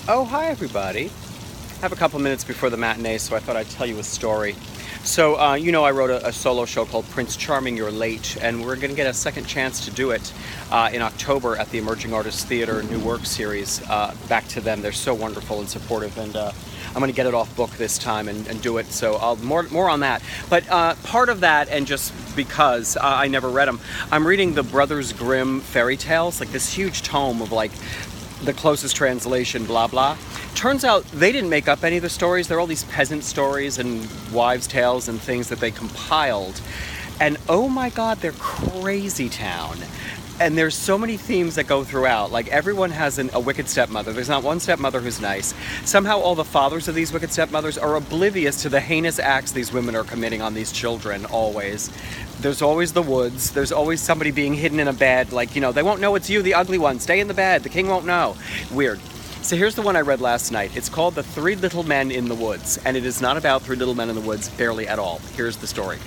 Oh, hi everybody. I have a couple minutes before the matinee, so I thought I'd tell you a story. So, I wrote a solo show called Prince Charming, You're Late, and we're going to get a second chance to do it in October at the Emerging Artists Theater New Work Series. Back to them. They're so wonderful and supportive, and I'm going to get it off book this time and do it, so I'll more on that. But part of that, and just because I never read them, I'm reading the Brothers Grimm fairy tales, like this huge tome of like the closest translation, blah blah. Turns out they didn't make up any of the stories. They're all these peasant stories and wives' tales and things that they compiled. And oh my God, they're crazy town. And there's so many themes that go throughout. Like everyone has a wicked stepmother. There's not one stepmother who's nice. Somehow all the fathers of these wicked stepmothers are oblivious to the heinous acts these women are committing on these children, always. There's always the woods. There's always somebody being hidden in a bed. Like, they won't know it's you, the ugly one. Stay in the bed. The king won't know. Weird. So here's the one I read last night. It's called The Three Little Men in the Woods. And it is not about three little men in the woods, barely at all. Here's the story.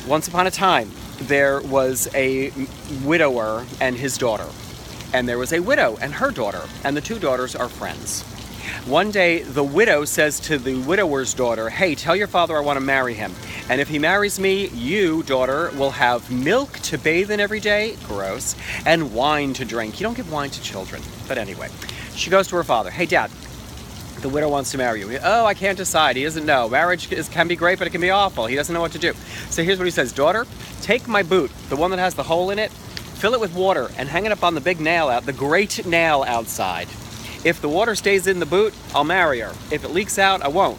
Once upon a time, there was a widower and his daughter. And there was a widow and her daughter. And the two daughters are friends. One day, the widow says to the widower's daughter, hey, tell your father I want to marry him. And if he marries me, you, daughter, will have milk to bathe in every day, gross, and wine to drink. You don't give wine to children. But anyway, she goes to her father, hey, Dad, the widow wants to marry you. Oh, I can't decide. He doesn't know. Marriage can be great, but it can be awful. He doesn't know what to do. So here's what he says. Daughter, take my boot, the one that has the hole in it, fill it with water, and hang it up on the big nail the great nail outside. If the water stays in the boot, I'll marry her. If it leaks out, I won't.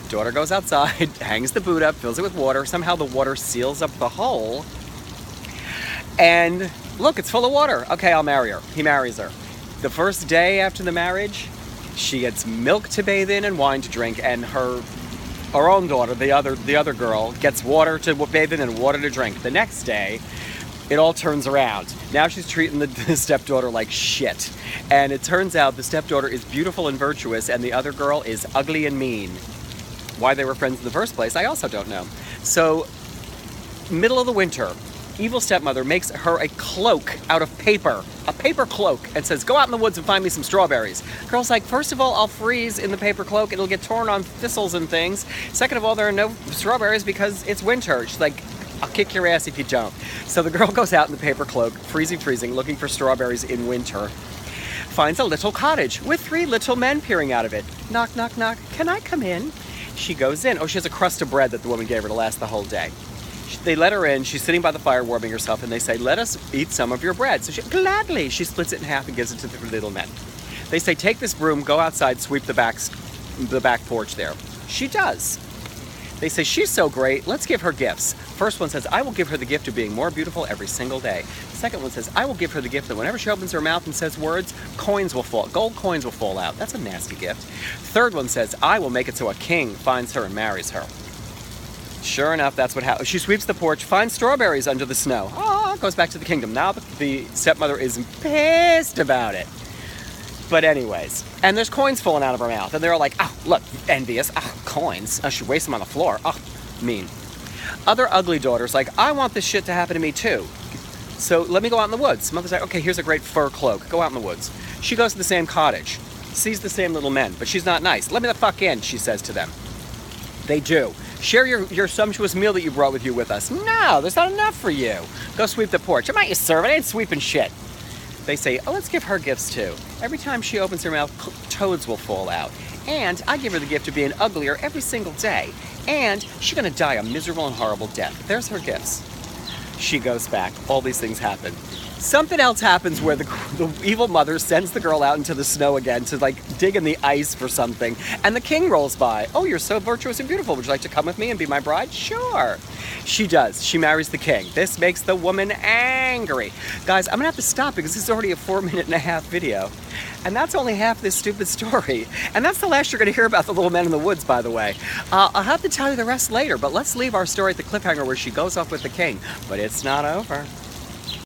Daughter goes outside, hangs the boot up, fills it with water. Somehow the water seals up the hole. And look, it's full of water. Okay, I'll marry her. He marries her. The first day after the marriage, she gets milk to bathe in and wine to drink, and her own daughter, the other girl, gets water to bathe in and water to drink. The next day, it all turns around. Now she's treating the stepdaughter like shit. And it turns out the stepdaughter is beautiful and virtuous, and the other girl is ugly and mean. Why they were friends in the first place, I also don't know. So, middle of the winter, evil stepmother makes her a cloak out of paper, a paper cloak, and says, go out in the woods and find me some strawberries. Girl's like, first of all, I'll freeze in the paper cloak. It'll get torn on thistles and things. Second of all, there are no strawberries because it's winter. She's like, I'll kick your ass if you don't. So the girl goes out in the paper cloak, freezing, looking for strawberries in winter. Finds a little cottage with three little men peering out of it. Knock, knock, knock. Can I come in? She goes in. Oh, she has a crust of bread that the woman gave her to last the whole day. They let her in. She's sitting by the fire warming herself, and they say, let us eat some of your bread. So she gladly, she splits it in half and gives it to the little men. They say, take this broom, go outside, sweep the back porch there. She does. They say, she's so great, let's give her gifts. First one says, I will give her the gift of being more beautiful every single day. The second one says, I will give her the gift that whenever she opens her mouth and says words, gold coins will fall out. That's a nasty gift. Third one says, I will make it so a king finds her and marries her. Sure enough, that's what happens. She sweeps the porch, finds strawberries under the snow. Goes back to the kingdom. Now the stepmother is pissed about it. But anyways, and there's coins falling out of her mouth. And they're all like, oh, look, envious. Oh, coins. Oh, she wastes them on the floor. Oh, mean. Other ugly daughters like, I want this shit to happen to me too. So let me go out in the woods. Mother's like, okay, here's a great fur cloak. Go out in the woods. She goes to the same cottage. Sees the same little men, but she's not nice. Let me the fuck in, she says to them. They do. Share your sumptuous meal that you brought with you with us. No, there's not enough for you. Go sweep the porch. I'm not your servant. I ain't sweeping shit. They say, oh, let's give her gifts too. Every time she opens her mouth, toads will fall out. And I give her the gift of being uglier every single day. And she's going to die a miserable and horrible death. There's her gifts. She goes back. All these things happen. Something else happens where the evil mother sends the girl out into the snow again to dig in the ice for something. And the king rolls by. Oh, you're so virtuous and beautiful. Would you like to come with me and be my bride? Sure. She does. She marries the king. This makes the woman angry. Guys, I'm going to have to stop because this is already a 4.5-minute video. And that's only half this stupid story. And that's the last you're going to hear about the little men in the woods, by the way. I'll have to tell you the rest later, but let's leave our story at the cliffhanger where she goes off with the king. But it's not over.